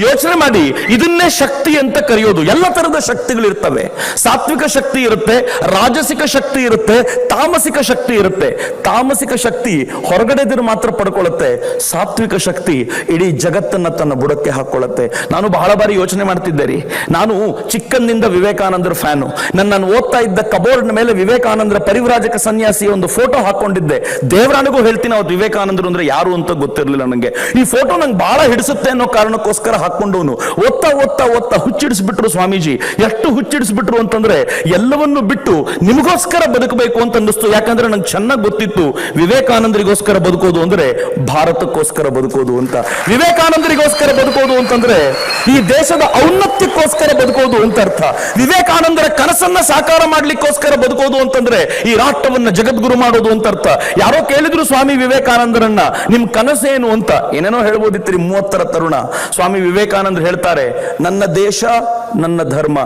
ಯೋಚನೆ ಮಾಡಿ, ಇದನ್ನೇ ಶಕ್ತಿ ಅಂತ ಕರೆಯೋದು. ಎಲ್ಲ ತರದ ಶಕ್ತಿಗಳಿರ್ತವೆ. ಸಾತ್ವಿಕ ಶಕ್ತಿ ಇರುತ್ತೆ, ರಾಜಸಿಕ ಶಕ್ತಿ ಇರುತ್ತೆ, ತಾಮಸಿಕ ಶಕ್ತಿ ಇರುತ್ತೆ. ತಾಮಸಿಕ ಶಕ್ತಿ ಹೊರಗಡೆದ್ರು ಮಾತ್ರ ಪಡ್ಕೊಳ್ಳುತ್ತೆ, ಸಾತ್ವಿಕ ಶಕ್ತಿ ಇಡೀ ಜಗತ್ತನ್ನ ತನ್ನ ಬುಡಕ್ಕೆ ಹಾಕೊಳ್ಳುತ್ತೆ. ನಾನು ಬಹಳ ಬಾರಿ ಯೋಚನೆ ಮಾಡ್ತಿದ್ದೆ ರೀ. ನಾನು ಚಿಕ್ಕಂದಿಂದ ವಿವೇಕಾನಂದರ ಫ್ಯಾನು. ನಾನು ಓದ್ತಾ ಇದ್ದ ಕಬೋರ್ಡ್ ಮೇಲೆ ವಿವೇಕಾನಂದರ ಪರಿವ್ರಾಜಕ ಸನ್ಯಾಸಿಯ ಒಂದು ಫೋಟೋ ಹಾಕೊಂಡಿದ್ದೆ. ದೇವರಾಣಿಗೂ ಹೇಳ್ತೀನಿ, ಅವತ್ತು ವಿವೇಕಾನಂದರು ಅಂದ್ರೆ ಯಾರು ಅಂತ ಗೊತ್ತಿರಲಿಲ್ಲ ನನಗೆ. ಈ ಫೋಟೋ ನಂಗೆ ಬಹಳ ಹಿಡಿಸುತ್ತೆ ಅನ್ನೋ ಕಾರಣಕ್ಕೋಸ್ಕರ ಹಾಕೊಂಡವನು. ಓದ್ತಾ ಓದ್ತಾ ಓದ್ತಾ ಹುಚ್ಚಿಡಿಸ್ಬಿಟ್ರು ಸ್ವಾಮೀಜಿ. ಎಷ್ಟು ಹುಚ್ಚಿಡಿಸ್ಬಿಟ್ರು ಅಂತಂದ್ರೆ ಎಲ್ಲವನ್ನೂ ಬಿಟ್ಟು ನಿಮಗೋಸ್ಕರ ಬದುಕಬೇಕು ಅಂತ ಅನ್ನಿಸ್ತು. ಯಾಕಂದ್ರೆ ನಂಗೆ ಚೆನ್ನಾಗಿ ಗೊತ್ತಿತ್ತು, ವಿವೇಕಾನಂದರಿಗೋಸ್ಕರ ಬದುಕೋದು ಅಂದ್ರೆ ಭಾರತಕ್ಕೋಸ್ಕರ ಬದುಕೋದು ಅಂತ. ವಿವೇಕಾನಂದರಿಗೋಸ್ಕರ ಬದುಕೋದು ಅಂತಂದ್ರೆ ಈ ದೇಶದ ಔನ್ನತ್ಯಕ್ಕೋಸ್ಕರ ಬದುಕೋದು ಅಂತ ಅರ್ಥ. ವಿವೇಕಾನಂದರ ಕನಸನ್ನ ಸಾಕಾರ ಮಾಡ್ಲಿಕ್ಕೋಸ್ಕರ ಬದುಕೋದು ಅಂತಂದ್ರೆ ಈ ರಾಷ್ಟ್ರವನ್ನ ಜಗದ್ಗುರು ಮಾಡೋದು ಅಂತ ಅರ್ಥ. ಯಾರೋ ಕೇಳಿದ್ರು ಸ್ವಾಮಿ ವಿವೇಕಾನಂದರನ್ನ, ನಿಮ್ ಕನಸೇನು ಅಂತ. ಏನೇನೋ ಹೇಳ್ಬೋದಿತ್ರಿ 30ರ ತರುಣ. ಸ್ವಾಮಿ ವಿವೇಕಾನಂದರು ಹೇಳ್ತಾರೆ, ನನ್ನ ದೇಶ ನನ್ನ ಧರ್ಮ,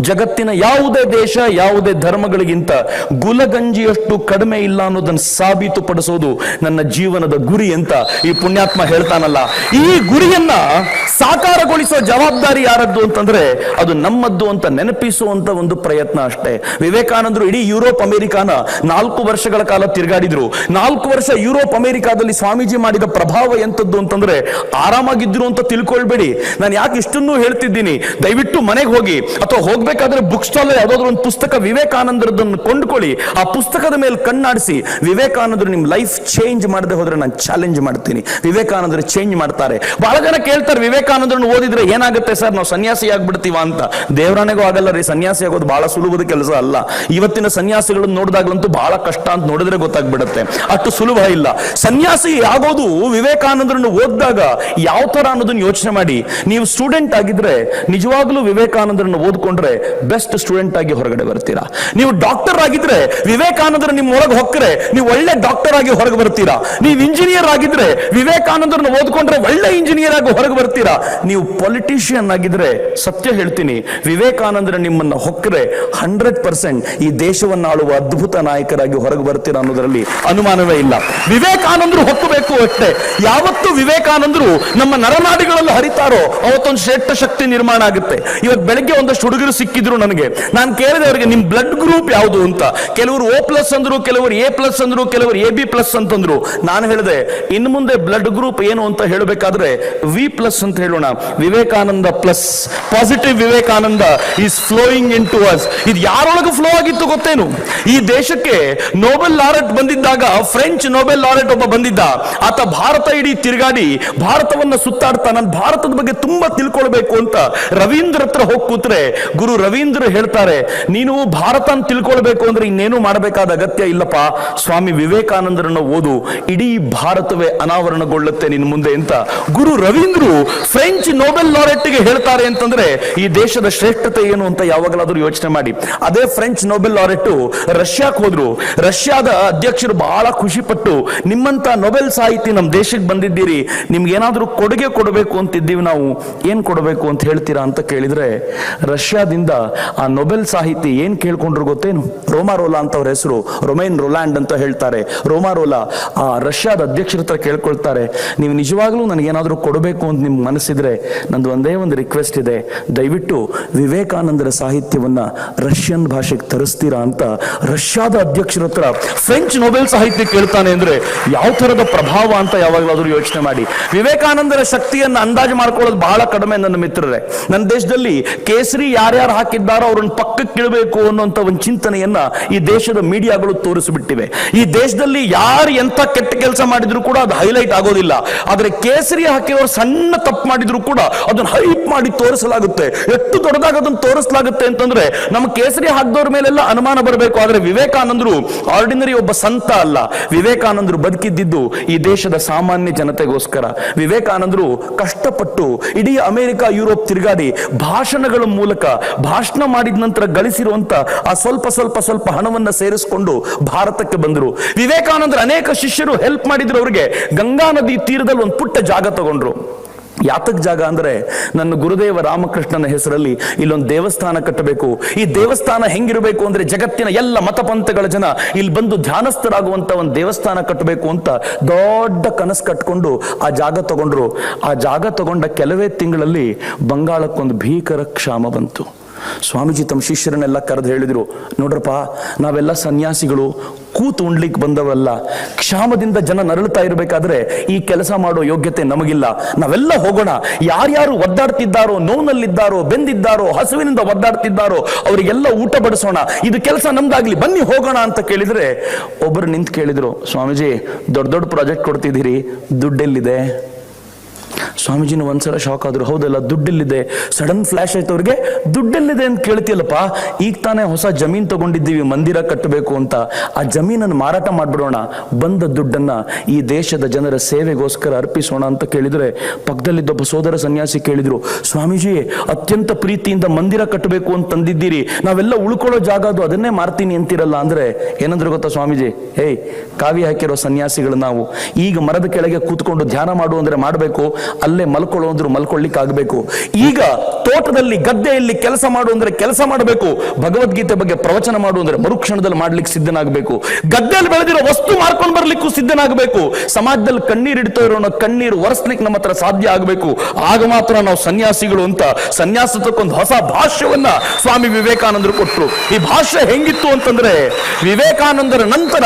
ಜಗತ್ತಿನ ಯಾವುದೇ ದೇಶ ಯಾವುದೇ ಧರ್ಮಗಳಿಗಿಂತ ಗುಲಗಂಜಿಯಷ್ಟು ಕಡಿಮೆ ಇಲ್ಲ ಅನ್ನೋದನ್ನು ಸಾಬೀತುಪಡಿಸೋದು ನನ್ನ ಜೀವನದ ಗುರಿ ಅಂತ ಈ ಪುಣ್ಯಾತ್ಮ ಹೇಳ್ತಾನಲ್ಲ. ಈ ಗುರಿಯನ್ನ ಸಾಕಾರಗೊಳಿಸುವ ಜವಾಬ್ದಾರಿ ಯಾರದ್ದು ಅಂತಂದ್ರೆ ಅದು ನಮ್ಮದ್ದು ಅಂತ ನೆನಪಿಸುವಂತ ಒಂದು ಪ್ರಯತ್ನ ಅಷ್ಟೇ. ವಿವೇಕಾನಂದರು ಇಡೀ ಯುರೋಪ್ ಅಮೆರಿಕಾನ 4 ವರ್ಷಗಳ ಕಾಲ ತಿರುಗಾಡಿದ್ರು. 4 ವರ್ಷ ಯುರೋಪ್ ಅಮೆರಿಕಾದಲ್ಲಿ ಸ್ವಾಮೀಜಿ ಮಾಡಿದ ಪ್ರಭಾವ ಎಂತದ್ದು ಅಂತಂದ್ರೆ ಆರಾಮಾಗಿದ್ರು ಅಂತ ತಿಳ್ಕೊಳ್ಬೇಡಿ. ನಾನು ಯಾಕೆ ಇಷ್ಟನ್ನು ಹೇಳ್ತಿದ್ದೀನಿ, ದಯವಿಟ್ಟು ಮನೆಗೆ ಹೋಗಿ ಅಥವಾ ಹೋಗ್ಬೇಕಾದ್ರೆ ಬುಕ್ ಸ್ಟಾಲ್ ಯಾವ್ದಾದ್ರು ಒಂದು ಪುಸ್ತಕ ವಿವೇಕಾನಂದರದನ್ನು ಕೊಂಡ್ಕೊಳ್ಳಿ. ಆ ಪುಸ್ತಕದ ಮೇಲೆ ಕಣ್ಣಾಡಿಸಿ. ವಿವೇಕಾನಂದರು ನಿಮ್ ಲೈಫ್ ಚೇಂಜ್ ಮಾಡದೆ ಹೋದ್ರೆ ನಾನು ಚಾಲೆಂಜ್ ಮಾಡ್ತೀನಿ, ವಿವೇಕಾನಂದರು ಚೇಂಜ್ ಮಾಡ್ತಾರೆ. ಬಹಳ ಜನ ಕೇಳ್ತಾರೆ, ವಿವೇಕಾನಂದರನ್ನು ಓದಿದ್ರೆ ಏನಾಗುತ್ತೆ ಸರ್, ನಾವು ಸನ್ಯಾಸಿ ಆಗ್ಬಿಡ್ತೀವ ಅಂತ. ದೇವರಾಣೆಗೂ ಆಗಲ್ಲ ರೀ. ಸನ್ಯಾಸಿ ಆಗೋದು ಬಹಳ ಸುಲಭದ ಕೆಲಸ ಅಲ್ಲ. ಇವತ್ತಿನ ಸನ್ಯಾಸಿಗಳನ್ನು ನೋಡಿದಾಗ್ಲಂತೂ ಬಹಳ ಕಷ್ಟ ಅಂತ ನೋಡಿದ್ರೆ ಗೊತ್ತಾಗ್ಬಿಡುತ್ತೆ, ಅಷ್ಟು ಸುಲಭ ಇಲ್ಲ. ಸನ್ಯಾಸಿ ಆಗೋದು ವಿವೇಕಾನಂದರನ್ನು ಓದಿದಾಗ ಯಾವ ತರ ಅನ್ನೋದನ್ನ ಯೋಚನೆ ಮಾಡಿ. ನೀವು ಸ್ಟೂಡೆಂಟ್ ಆಗಿದ್ರೆ ನಿಜವಾಗ್ಲೂ ವಿವೇಕಾನಂದರನ್ನು ಓದ್ಕೊಂಡ್ರೆ ಬೆಸ್ಟ್ ಸ್ಟೂಡೆಂಟ್ ಆಗಿ ಹೊರಗಡೆ ಬರ್ತೀರಾ. ನೀವು ಡಾಕ್ಟರ್ ಆಗಿದ್ರೆ ವಿವೇಕಾನಂದರ ನಿಮ್ಮ ಒಳಗೆ ಹೊಕ್ಕರೆ ನೀವು ಒಳ್ಳೆ ಡಾಕ್ಟರ್ ಆಗಿ ಹೊರಗೆ ಬರ್ತೀರಾ. ನೀವು ಇಂಜಿನಿಯರ್ ಆಗಿದ್ರೆ ವಿವೇಕಾನಂದರನ್ನು ಓದ್ಕೊಂಡ್ರೆ ಒಳ್ಳೆ ಇಂಜಿನಿಯರ್ ಆಗಿ ಹೊರಗೆ ಬರ್ತೀರಾ. ನೀವು ಪೊಲಿಟಿಷಿಯನ್ ಆಗಿದ್ರೆ ಸತ್ಯ ಹೇಳ್ತೀನಿ, ವಿವೇಕಾನಂದರ ನಿಮ್ಮನ್ನ ಹೊಕ್ಕರೆ 100% ಈ ದೇಶವನ್ನು ಆಳುವ ಅದ್ಭುತ ನಾಯಕರಾಗಿ ಹೊರಗೆ ಬರ್ತೀರಾ ಅನ್ನೋದರಲ್ಲಿ ಅನುಮಾನವೇ ಇಲ್ಲ. ವಿವೇಕಾನಂದರು ಹೊಕ್ಕಬೇಕು ಅಷ್ಟೇ. ಯಾವತ್ತು ವಿವೇಕಾನಂದರು ನಮ್ಮ ನರನಾಡಿಗಳಲ್ಲಿ ಹರಿತಾರೋ ಅವತ್ತೊಂದು ಶ್ರೇಷ್ಠ ಶಕ್ತಿ ನಿರ್ಮಾಣ ಆಗುತ್ತೆ. ಇವತ್ತು ಬೆಳಗ್ಗೆ ಒಂದಷ್ಟು ಹುಡುಗರು ಸಿಕ್ಕಿದ್ರು ನನಗೆ. ನಾನು ಕೇಳಿದೆ ಅವರಿಗೆ, ನಿಮ್ ಬ್ಲಡ್ ಗ್ರೂಪ್ ಯಾವುದು ಅಂತ. ಕೆಲವರು O+ ಅಂದ್ರು, ಕೆಲವರು A+ ಅಂದ್ರು, ಕೆಲವರು AB+ ಅಂತಂದ್ರು. ನಾನು ಹೇಳಿದೆ, ಇನ್ನು ಮುಂದೆ ಬ್ಲಡ್ ಗ್ರೂಪ್ ಏನು ಅಂತ ಹೇಳಬೇಕಾದ್ರೆ V+ ಅಂತ ಹೇಳೋಣ. Vivekananda plus, positive Vivekananda is flowing into us. ಇದು ಯಾರೊಳಗೆ ಫ್ಲೋ ಆಗಿತ್ತು ಗೊತ್ತೇನು? ಈ ದೇಶಕ್ಕೆ ನೋಬೆಲ್ ಲಾರೆಟ್ ಬಂದಿದ್ದಾಗ ಫ್ರೆಂಚ್ ನೋಬೆಲ್ ಲಾರೆಟ್ ಒಬ್ಬ ಬಂದಿದ್ದ. ಆತ ಭಾರತ ಇಡೀ ತಿರುಗಾಡಿ ಭಾರತವನ್ನ ಸುತ್ತಾಡ್ತಾ ನಾನು ಭಾರತದ ಬಗ್ಗೆ ತುಂಬಾ ತಿಳ್ಕೊಳ್ಬೇಕು ಅಂತ ರವೀಂದ್ರ ಹತ್ರ ಹೋಗಿ ಕೂತ್ರೆ ಗುರು ರವೀಂದ್ರ ಹೇಳ್ತಾರೆ, ನೀನು ಭಾರತ ಅಂತ ತಿಳ್ಕೊಳ್ಬೇಕು ಅಂದ್ರೆ ಇನ್ನೇನು ಮಾಡಬೇಕಾದ ಅಗತ್ಯ ಇಲ್ಲಪ್ಪ, ಸ್ವಾಮಿ ವಿವೇಕಾನಂದರನ್ನ ಓದು, ಇಡೀ ಭಾರತವೇ ಅನಾವರಣಗೊಳ್ಳುತ್ತೆ ನಿನ್ ಮುಂದೆ ಅಂತ ಗುರು ರವೀಂದ್ರು ಫ್ರೆಂಚ್ ನೋಬೆಲ್ ಲಾರೆಟ್ಗೆ ಹೇಳ್ತಾರೆ ಅಂತಂದ್ರೆ ಈ ದೇಶದ ಶ್ರೇಷ್ಠತೆ ಏನು ಅಂತ ಯಾವಾಗಲಾದ್ರೂ ಯೋಚನೆ ಮಾಡಿ. ಅದೇ ಫ್ರೆಂಚ್ ನೋಬೆಲ್ ಲಾರೆಟ್ ರಷ್ಯಾಕ್ಕೆ ಹೋದ್ರು. ರಷ್ಯಾದ ಅಧ್ಯಕ್ಷರು ಬಹಳ ಖುಷಿ ಪಟ್ಟು, ನಿಮ್ಮಂತ ನೊಬೆಲ್ ಸಾಹಿತಿ ನಮ್ಮ ದೇಶಕ್ಕೆ ಬಂದಿದ್ದೀರಿ, ನಿಮ್ಗೆ ಏನಾದ್ರೂ ಕೊಡುಗೆ ಕೊಡಬೇಕು ಅಂತಿದ್ದೀವಿ, ನಾವು ಏನ್ ಕೊಡಬೇಕು ಅಂತ ಹೇಳ್ತೀರಾ ಅಂತ ಕೇಳಿದ್ರೆ ರಷ್ಯಾದಿಂದ ಆ ನೊಬೆಲ್ ಸಾಹಿತಿ ಏನ್ ಕೇಳ್ಕೊಂಡ್ರು ಗೊತ್ತೇನು? ರೋಮಾರೋಲಾ ಅಂತ ಅವ್ರ ಹೆಸರು, ರೊಮೈನ್ ರೋಲ್ಯಾಂಡ್ ಅಂತ ಹೇಳ್ತಾರೆ. ರೋಮಾರೋಲಾ ಆ ರಷ್ಯಾದ ಅಧ್ಯಕ್ಷರ ಹತ್ರ ಕೇಳ್ಕೊಳ್ತಾರೆ, ನೀವು ನಿಜವಾಗ್ಲೂ ನನಗೇನಾದ್ರೂ ಕೊಡಬೇಕು ಅಂತ ನಿಮ್ಗೆ ಮನಸ್ಸಿದ್ರೆ ನಂದು ಒಂದೇ ಒಂದು ರಿಕ್ವೆಸ್ಟ್ ಇದೆ, ದಯವಿಟ್ಟು ವಿವೇಕಾನಂದರ ಸಾಹಿತ್ಯವನ್ನ ರಷ್ಯನ್ ಭಾಷೆಗೆ ತರಿಸ್ತೀರಾ ಅಂತ ರಷ್ಯಾದ ಅಧ್ಯಕ್ಷರ ಹತ್ರ ಫ್ರೆಂಚ್ ನೊಬೆಲ್ ಸಾಹಿತ್ಯ ಕೇಳ್ತಾನೆ ಅಂದ್ರೆ ಯಾವ ತರದ ಪ್ರಭಾವ ಅಂತ ಯಾವಾಗಲಾದ್ರೂ ಯೋಚನೆ ಮಾಡಿ. ವಿವೇಕಾನಂದರ ಶಕ್ತಿಯನ್ನು ಅಂದಾಜು ಮಾಡ್ಕೊಳ್ಳೋದು ಬಹಳ ಕಡಿಮೆ ನನ್ನ ಮಿತ್ರರೇ. ನನ್ನ ದೇಶದಲ್ಲಿ ಕೇಸರಿ ಯಾರ್ಯಾರು ಹಾಕಿದ್ದಾರೋ ಅವ್ರನ್ನ ಪಕ್ಕಕ್ಕೆ ಇಡಬೇಕು ಅನ್ನುವಂತ ಒಂದು ಚಿಂತನೆಯನ್ನ ಈ ದೇಶದ ಮೀಡಿಯಾಗಳು ತೋರಿಸಿಬಿಟ್ಟಿವೆ. ಈ ದೇಶದಲ್ಲಿ ಯಾರು ಎಂತ ಕೆಟ್ಟ ಕೆಲಸ ಮಾಡಿದ್ರು ಕೂಡ ಅದು ಹೈಲೈಟ್ ಆಗೋದಿಲ್ಲ. ಆದ್ರೆ ಕೇಸರಿ ಹಾಕಿರೋರು ಸಣ್ಣ ತಪ್ಪು ಮಾಡಿದ್ರು ಕೂಡ ಅದನ್ನ ಹೈಪ್ ಮಾಡಿ ತೋರಿಸಲಾಗುತ್ತೆ. ಎಷ್ಟು ದೊಡ್ಡದಾಗ ಅದನ್ನು ತೋರಿಸಲಾಗುತ್ತೆ ಅಂತಂದ್ರೆ ನಮ್ಮ ಕೇಸರಿ ಹಾಕಿದವ್ರ ಮೇಲೆಲ್ಲ ಅನುಮಾನ ಬರಬೇಕು. ಆದ್ರೆ ವಿವೇಕಾನಂದರು ಆರ್ಡಿನರಿ ಒಬ್ಬ ಸಂತ ಅಲ್ಲ. ವಿವೇಕಾನಂದರು ಬದುಕಿದ್ದು ಈ ದೇಶದ ಸಾಮಾನ್ಯ ಜನತೆಗೋಸ್ಕರ. ವಿವೇಕಾನಂದರು ಕಷ್ಟಪಟ್ಟು ಇಡೀ ಅಮೆರಿಕ ಯುರೋಪ್ ತಿರುಗಾಡಿ ಭಾಷಣಗಳ ಮೂಲಕ ಭಾಷಣ ಮಾಡಿದ ನಂತರ ಗಳಿಸಿರುವಂತ ಆ ಸ್ವಲ್ಪ ಸ್ವಲ್ಪ ಸ್ವಲ್ಪ ಹಣವನ್ನ ಸೇರಿಸಿಕೊಂಡು ಭಾರತಕ್ಕೆ ಬಂದರು. ವಿವೇಕಾನಂದರು ಅನೇಕ ಶಿಷ್ಯರು ಹೆಲ್ಪ್ ಮಾಡಿದ್ರು. ಅವರಿಗೆ ಗಂಗಾ ನದಿ ತೀರದಲ್ಲಿ ಒಂದು ಪುಟ್ಟ ಜಾಗ ತಗೊಂಡ್ರು. ಯಾತಕ್ ಜಾಗ ಅಂದ್ರೆ, ನನ್ನ ಗುರುದೇವ ರಾಮಕೃಷ್ಣನ ಹೆಸರಲ್ಲಿ ಇಲ್ಲೊಂದು ದೇವಸ್ಥಾನ ಕಟ್ಟಬೇಕು. ಈ ದೇವಸ್ಥಾನ ಹೆಂಗಿರಬೇಕು ಅಂದ್ರೆ, ಜಗತ್ತಿನ ಎಲ್ಲ ಮತಪಂಥಗಳ ಜನ ಇಲ್ಲಿ ಬಂದು ಧ್ಯಾನಸ್ಥರಾಗುವಂತ ಒಂದು ದೇವಸ್ಥಾನ ಕಟ್ಟಬೇಕು ಅಂತ ದೊಡ್ಡ ಕನಸು ಕಟ್ಕೊಂಡು ಆ ಜಾಗ ತಗೊಂಡ್ರು. ಆ ಜಾಗ ತಗೊಂಡ ಕೆಲವೇ ತಿಂಗಳಲ್ಲಿ ಬಂಗಾಳಕ್ಕೊಂದು ಭೀಕರ ಕ್ಷಾಮ ಬಂತು. ಸ್ವಾಮೀಜಿ ತಮ್ಮ ಶಿಷ್ಯರನ್ನೆಲ್ಲ ಕರೆದು ಹೇಳಿದ್ರು, ನೋಡ್ರಪ್ಪ, ನಾವೆಲ್ಲ ಸನ್ಯಾಸಿಗಳು, ಕೂತು ಉಣ್ಲಿಕ್ಕೆ ಬಂದವಲ್ಲ. ಕ್ಷಾಮದಿಂದ ಜನ ನರಳುತ್ತಾ ಇರಬೇಕಾದ್ರೆ ಈ ಕೆಲಸ ಮಾಡೋ ಯೋಗ್ಯತೆ ನಮಗಿಲ್ಲ. ನಾವೆಲ್ಲ ಹೋಗೋಣ. ಯಾರ್ಯಾರು ಒದ್ದಾಡ್ತಿದ್ದಾರೋ, ನೋವಿನಲ್ಲಿದ್ದಾರೋ, ಬೆಂದಿದ್ದಾರೋ, ಹಸುವಿನಿಂದ ಒದ್ದಾಡ್ತಿದ್ದಾರೋ ಅವರಿಗೆಲ್ಲ ಊಟ ಬಡಿಸೋಣ. ಇದು ಕೆಲಸ ನಮ್ದಾಗ್ಲಿ, ಬನ್ನಿ ಹೋಗೋಣ ಅಂತ ಕೇಳಿದ್ರೆ ಒಬ್ಬರು ನಿಂತು ಕೇಳಿದ್ರು, ಸ್ವಾಮೀಜಿ ದೊಡ್ಡ ದೊಡ್ಡ ಪ್ರಾಜೆಕ್ಟ್ ಕೊಡ್ತಿದ್ದೀರಿ, ದುಡ್ಡೆಲ್ಲಿದೆ? ಸ್ವಾಮೀಜಿನ ಒಂದ್ಸಲ ಶಾಕ್ ಆದ್ರು. ಹೌದಲ್ಲ, ದುಡ್ಡೆಲ್ಲಿದೆ? ಸಡನ್ ಫ್ಲಾಶ್ ಆಯ್ತು ಅವ್ರಿಗೆ. ದುಡ್ಡೆಲ್ಲಿದೆ ಅಂತ ಕೇಳ್ತಿಯಲ್ಲಪ್ಪ, ಈಗ ತಾನೇ ಹೊಸ ಜಮೀನ್ ತಗೊಂಡಿದ್ದೀವಿ ಮಂದಿರ ಕಟ್ಟಬೇಕು ಅಂತ. ಆ ಜಮೀನನ್ನು ಮಾರಾಟ ಮಾಡ್ಬಿಡೋಣ, ಬಂದ ದುಡ್ಡನ್ನ ಈ ದೇಶದ ಜನರ ಸೇವೆಗೋಸ್ಕರ ಅರ್ಪಿಸೋಣ ಅಂತ ಕೇಳಿದ್ರೆ, ಪಕ್ಕದಲ್ಲಿದ್ದೊಬ್ಬ ಸೋದರ ಸನ್ಯಾಸಿ ಕೇಳಿದ್ರು, ಸ್ವಾಮೀಜಿ ಅತ್ಯಂತ ಪ್ರೀತಿಯಿಂದ ಮಂದಿರ ಕಟ್ಟಬೇಕು ಅಂತ ತಂದಿದ್ದೀರಿ, ನಾವೆಲ್ಲ ಉಳ್ಕೊಳ್ಳೋ ಜಾಗ ಅದು, ಅದನ್ನೇ ಮಾರ್ತೀನಿ ಅಂತಿರಲ್ಲ ಅಂದ್ರೆ ಏನಂದ್ರೆ ಗೊತ್ತಾ ಸ್ವಾಮೀಜಿ, ಹೇಯ್ ಕಾವಿ ಹಾಕಿರೋ ಸನ್ಯಾಸಿಗಳು ನಾವು, ಈಗ ಮರದ ಕೆಳಗೆ ಕೂತ್ಕೊಂಡು ಧ್ಯಾನ ಮಾಡು ಅಂದ್ರೆ ಮಾಡಬೇಕು, ಅಲ್ಲೇ ಮಲ್ಕೊಳ್ಳೋ ಅಂದ್ರು ಮಲ್ಕೊಳ್ಳಿಕ್ ಆಗ್ಬೇಕು. ಈಗ ತೋಟದಲ್ಲಿ ಗದ್ದೆಯಲ್ಲಿ ಕೆಲಸ ಮಾಡು ಅಂದ್ರೆ ಕೆಲಸ ಮಾಡಬೇಕು, ಭಗವದ್ಗೀತೆ ಬಗ್ಗೆ ಪ್ರವಚನ ಮಾಡು ಅಂದ್ರೆ ಮರುಕ್ಷಣದಲ್ಲಿ ಮಾಡ್ಲಿಕ್ಕೆ ಸಿದ್ಧನಾಗಬೇಕು, ಗದ್ದೆಯಲ್ಲಿ ಬೆಳೆದಿರೋ ವಸ್ತು ಮಾರ್ಕೊಂಡು ಬರ್ಲಿಕ್ಕೂ ಸಿದ್ಧನಾಗಬೇಕು, ಸಮಾಜದಲ್ಲಿ ಕಣ್ಣೀರು ಇಡ್ತಾ ಇರೋಣ ಕಣ್ಣೀರು ಒರೆಸ್ಲಿಕ್ಕೆ ನಮ್ಮ ಹತ್ರ ಸಾಧ್ಯ ಆಗಬೇಕು. ಆಗ ಮಾತ್ರ ನಾವು ಸನ್ಯಾಸಿಗಳು ಅಂತ ಸನ್ಯಾಸಕ್ಕೊಂದು ಹೊಸ ಭಾಷ್ಯವನ್ನ ಸ್ವಾಮಿ ವಿವೇಕಾನಂದರು ಕೊಟ್ಟರು. ಈ ಭಾಷ್ಯ ಹೆಂಗಿತ್ತು ಅಂತಂದ್ರೆ, ವಿವೇಕಾನಂದರ ನಂತರ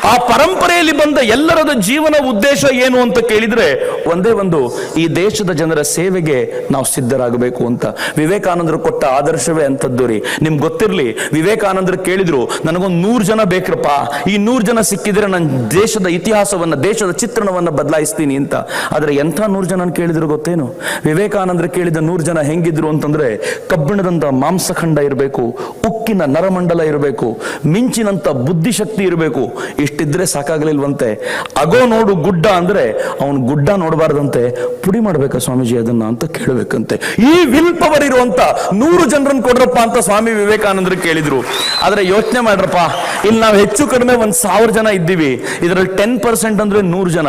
ಆ ಪರಂಪರೆಯಲ್ಲಿ ಬಂದ ಎಲ್ಲರದ ಜೀವನ ಉದ್ದೇಶ ಏನು ಅಂತ ಕೇಳಿದ್ರೆ ಒಂದೇ ಒಂದು, ಈ ದೇಶದ ಜನರ ಸೇವೆಗೆ ನಾವು ಸಿದ್ಧರಾಗಬೇಕು ಅಂತ. ವಿವೇಕಾನಂದರು ಕೊಟ್ಟ ಆದರ್ಶವೇ ಅಂತದ್ದು ರೀ. ನಿಮ್ಗೆ ಗೊತ್ತಿರ್ಲಿ, ವಿವೇಕಾನಂದರು ಕೇಳಿದ್ರು, ನನಗೊಂದು 100 ಜನ ಬೇಕ್ರಪ್ಪ, ಈ 100 ಜನ ಸಿಕ್ಕಿದ್ರೆ ನನ್ನ ದೇಶದ ಇತಿಹಾಸವನ್ನ, ದೇಶದ ಚಿತ್ರಣವನ್ನ ಬದಲಾಯಿಸ್ತೀನಿ ಅಂತ. ಆದ್ರೆ ಎಂಥ 100 ಜನ ಕೇಳಿದ್ರು ಗೊತ್ತೇನು? ವಿವೇಕಾನಂದರು ಕೇಳಿದ 100 ಜನ ಹೆಂಗಿದ್ರು ಅಂತಂದ್ರೆ, ಕಬ್ಬಿಣದಂತ ಮಾಂಸಖಂಡ ಇರಬೇಕು, ಉಕ್ಕಿನ ನರಮಂಡಲ ಇರಬೇಕು, ಮಿಂಚಿನಂತ ಬುದ್ಧಿಶಕ್ತಿ ಇರಬೇಕು. ಇಷ್ಟಿದ್ರೆ ಸಾಕಾಗ್ಲಿಲ್ವಂತೆ. ಅಗೋ ನೋಡು ಗುಡ್ಡ ಅಂದ್ರೆ ಅವನು ಗುಡ್ಡ ನೋಡಬಾರ್ದಂತೆ, ಪುಡಿ ಮಾಡ್ಬೇಕಾ ಸ್ವಾಮೀಜಿ ಅದನ್ನ ಅಂತ ಕೇಳಬೇಕಂತೆ. ಈ ವಿಲ್ ಪವರ್ ಇರುವಂತ 100 ಜನರನ್ನು ಕೊಡ್ರಪ್ಪ ಅಂತ ಸ್ವಾಮಿ ವಿವೇಕಾನಂದರು ಕೇಳಿದ್ರು. ಆದ್ರೆ ಯೋಚನೆ ಮಾಡ್ರಪ್ಪ, ಇಲ್ಲಿ ನಾವು ಹೆಚ್ಚು ಕಡಿಮೆ 1000 ಜನ ಇದ್ದೀವಿ, ಇದರಲ್ಲಿ 10% ಅಂದ್ರೆ 100 ಜನ.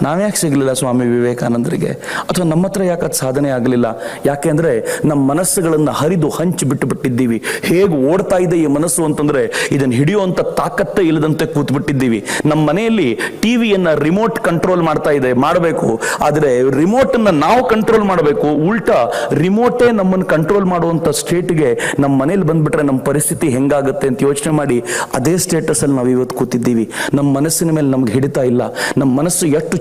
ನಾವ್ಯಾಕೆ ಸಿಗ್ಲಿಲ್ಲ ಸ್ವಾಮಿ ವಿವೇಕಾನಂದರಿಗೆ? ಅಥವಾ ನಮ್ಮ ಹತ್ರ ಯಾಕೆ ಅದು ಸಾಧನೆ ಆಗಲಿಲ್ಲ? ಯಾಕೆಂದ್ರೆ ನಮ್ಮ ಮನಸ್ಸುಗಳನ್ನ ಹರಿದು ಹಂಚಿ ಬಿಟ್ಟು ಬಿಟ್ಟಿದ್ದೀವಿ. ಹೇಗೆ ಓಡ್ತಾ ಇದೆ ಈ ಮನಸ್ಸು ಅಂತಂದ್ರೆ, ಇದನ್ನ ಹಿಡಿಯುವಂತ ತಾಕತ್ತೇ ಇಲ್ಲದಂತೆ ಕೂತ್ಬಿಟ್ಟಿದ್ದೀವಿ. ನಮ್ಮ ಮನೆಯಲ್ಲಿ ಟಿವಿಯನ್ನ ರಿಮೋಟ್ ಕಂಟ್ರೋಲ್ ಮಾಡ್ತಾ ಇದೆ, ಮಾಡಬೇಕು, ಆದ್ರೆ ರಿಮೋಟ್ ಅನ್ನ ನಾವು ಕಂಟ್ರೋಲ್ ಮಾಡಬೇಕು, ಉಲ್ಟಾ ರಿಮೋಟೇ ನಮ್ಮನ್ನು ಕಂಟ್ರೋಲ್ ಮಾಡುವಂತ ಸ್ಟೇಟ್ಗೆ ನಮ್ಮ ಮನೇಲಿ ಬಂದ್ಬಿಟ್ರೆ ನಮ್ಮ ಪರಿಸ್ಥಿತಿ ಹೆಂಗಾಗುತ್ತೆ ಅಂತ ಯೋಚನೆ ಮಾಡಿ ಅದೇ ಸ್ಟೇಟಸ್ ಅಲ್ಲಿ ನಾವು ಇವತ್ತು ಕೂತಿದ್ದೀವಿ. ನಮ್ಮ ಮನಸ್ಸಿನ ಮೇಲೆ ನಮ್ಗೆ ಹಿಡಿತಾ ಇಲ್ಲ. ನಮ್ಮ ಮನಸ್ಸು ಎಷ್ಟು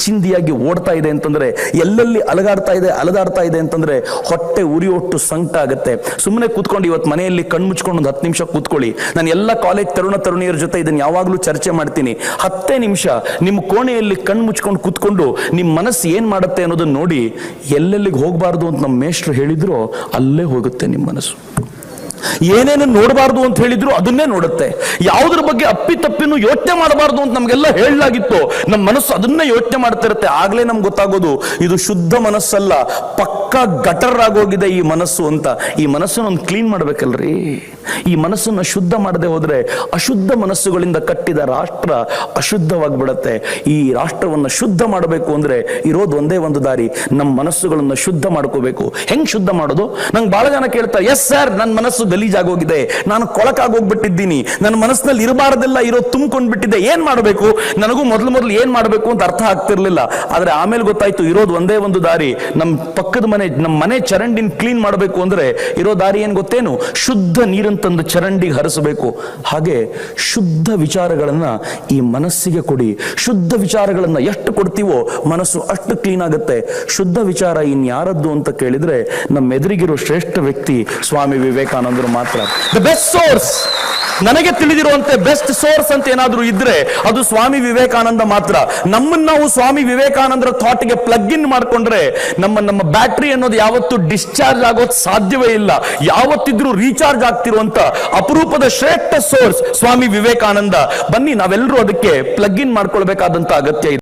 ಚಿಂದಿಯಾಗಿ ಓಡ್ತಾ ಇದೆ ಅಂತಂದ್ರೆ, ಎಲ್ಲೆಲ್ಲಿ ಅಲದಾಡ್ತಾ ಇದೆ ಅಂತಂದ್ರೆ ಹೊಟ್ಟೆ ಉರಿಯೊಟ್ಟು ಸಂಕಟ ಆಗುತ್ತೆ. ಸುಮ್ಮನೆ ಕೂತ್ಕೊಂಡು ಇವತ್ತು ಮನೆಯಲ್ಲಿ ಕಣ್ಮುಚ್ಕೊಂಡು ಒಂದು 10 ನಿಮಿಷ ಕೂತ್ಕೊಳ್ಳಿ. ನಾನು ಎಲ್ಲ ಕಾಲೇಜ್ ತರುಣಿಯರ ಜೊತೆ ಇದನ್ನ ಯಾವಾಗ್ಲೂ ಚರ್ಚೆ ಮಾಡ್ತೀನಿ. 10 ನಿಮಿಷ ನಿಮ್ಮ ಕೋಣೆಯಲ್ಲಿ ಕಣ್ಣು ಮುಚ್ಕೊಂಡು ಕೂತ್ಕೊಂಡು ನಿಮ್ಮ ಮನಸ್ಸು ಏನ್ ಮಾಡುತ್ತೆ ಅನ್ನೋದನ್ನ ನೋಡಿ. ಎಲ್ಲೆಲ್ಲಿಗೆ ಹೋಗಬಾರ್ದು ಅಂತ ನಮ್ಮ ಮೇಷ್ಟ್ರು ಹೇಳಿದ್ರು ಅಲ್ಲೇ ಹೋಗುತ್ತೆ ನಿಮ್ಮ ಮನಸ್ಸು. ಏನೇನು ನೋಡಬಾರ್ದು ಅಂತ ಹೇಳಿದ್ರು ಅದನ್ನೇ ನೋಡುತ್ತೆ. ಯಾವುದ್ರ ಬಗ್ಗೆ ಅಪ್ಪಿತಪ್ಪಿನೂ ಯೋಚನೆ ಮಾಡಬಾರ್ದು ಅಂತ ನಮ್ಗೆಲ್ಲ ಹೇಳಲಾಗಿತ್ತು, ನಮ್ಮ ಮನಸ್ಸು ಅದನ್ನೇ ಯೋಚನೆ ಮಾಡ್ತಿರುತ್ತೆ. ಆಗ್ಲೇ ನಮ್ಗೆ ಗೊತ್ತಾಗೋದು ಇದು ಶುದ್ಧ ಮನಸ್ಸಲ್ಲ, ಪಕ್ಕ ಗಟರ್ ಆಗೋಗಿದೆ ಈ ಮನಸ್ಸು ಅಂತ. ಈ ಮನಸ್ಸನ್ನು ಒಂದು ಕ್ಲೀನ್ ಮಾಡ್ಬೇಕಲ್ರಿ. ಈ ಮನಸ್ಸನ್ನು ಶುದ್ಧ ಮಾಡದೆ ಹೋದ್ರೆ ಅಶುದ್ಧ ಮನಸ್ಸುಗಳಿಂದ ಕಟ್ಟಿದ ರಾಷ್ಟ್ರ ಅಶುದ್ಧವಾಗಿಬಿಡತ್ತೆ. ಈ ರಾಷ್ಟ್ರವನ್ನ ಶುದ್ಧ ಮಾಡಬೇಕು ಅಂದ್ರೆ ಇರೋದು ಒಂದೇ ಒಂದು ದಾರಿ, ನಮ್ಮ ಮನಸ್ಸುಗಳನ್ನ ಶುದ್ಧ ಮಾಡ್ಕೋಬೇಕು. ಹೆಂಗ್ ಶುದ್ಧ ಮಾಡೋದು? ನಂಗೆ ಬಹಳ ಜನ ಕೇಳ್ತಾರೆ, ಎಸ್ ಸರ್ ನನ್ನ ಮನಸ್ಸು ಗಲೀಜಾಗೋಗಿದೆ, ನಾನು ಕೊಳಕಾಗೋಗ್ಬಿಟ್ಟಿದ್ದೀನಿ, ನನ್ನ ಮನಸ್ಸಿನಲ್ಲಿ ಇರಬಾರ್ದೆಲ್ಲ ಇರೋ ತುಂಬಿಕೊಂಡ್ಬಿಟ್ಟಿದೆ, ಏನ್ ಮಾಡಬೇಕು? ನನಗೂ ಮೊದಲು ಏನ್ ಮಾಡಬೇಕು ಅಂತ ಅರ್ಥ ಆಗ್ತಿರ್ಲಿಲ್ಲ. ಆದ್ರೆ ಆಮೇಲೆ ಗೊತ್ತಾಯ್ತು, ಇರೋದು ಒಂದೇ ಒಂದು ದಾರಿ. ನಮ್ಮ ಮನೆ ಚರಂಡಿನ ಕ್ಲೀನ್ ಮಾಡಬೇಕು ಅಂದ್ರೆ ಇರೋ ದಾರಿ ಏನ್ ಗೊತ್ತೇನು? ಶುದ್ಧ ನೀರಂತಂದು ಚರಂಡಿಗೆ ಹರಿಸಬೇಕು. ಹಾಗೆ ಶುದ್ಧ ವಿಚಾರಗಳನ್ನ ಈ ಮನಸ್ಸಿಗೆ ಕೊಡಿ. ಶುದ್ಧ ವಿಚಾರಗಳನ್ನ ಎಷ್ಟು ಕೊಡ್ತೀವೋ ಮನಸ್ಸು ಅಷ್ಟು ಕ್ಲೀನ್ ಆಗುತ್ತೆ. ಶುದ್ಧ ವಿಚಾರ ಇನ್ಯಾರದ್ದು ಅಂತ ಕೇಳಿದ್ರೆ ನಮ್ಮ ಎದುರಿಗಿರೋ ಶ್ರೇಷ್ಠ ವ್ಯಕ್ತಿ ಸ್ವಾಮಿ ವಿವೇಕಾನಂದರು ಮಾತ್ರ. ದ ಬೆಸ್ಟ್ ಸೋರ್ಸ್, ನನಗೆ ತಿಳಿದಿರುವಂತೆ ಬೆಸ್ಟ್ ಸೋರ್ಸ್ ಅಂತ ಏನಾದ್ರೂ ಇದ್ರೆ ಅದು ಸ್ವಾಮಿ ವಿವೇಕಾನಂದ ಮಾತ್ರ. ನಮ್ಮನ್ನ ನಾವು ಸ್ವಾಮಿ ವಿವೇಕಾನಂದರ ಥಾಟ್ಗೆ ಪ್ಲಗ್ ಇನ್ ಮಾಡ್ಕೊಂಡ್ರೆ ನಮ್ಮ ಬ್ಯಾಟ್ರಿ ಅನ್ನೋದು ಯಾವತ್ತೂ ಡಿಸ್ಚಾರ್ಜ್ ಆಗೋದು ಸಾಧ್ಯವೇ ಇಲ್ಲ. ಯಾವತ್ತಿದ್ರೂ ರೀಚಾರ್ಜ್ ಆಗ್ತಿರುವಂತ ಅಪರೂಪದ ಶ್ರೇಷ್ಠ ಸೋರ್ಸ್ ಸ್ವಾಮಿ ವಿವೇಕಾನಂದ. ಬನ್ನಿ ನಾವೆಲ್ಲರೂ ಅದಕ್ಕೆ ಪ್ಲಗ್ ಇನ್ ಮಾಡ್ಕೊಳ್ಬೇಕಾದಂತ ಅಗತ್ಯ ಇದೆ.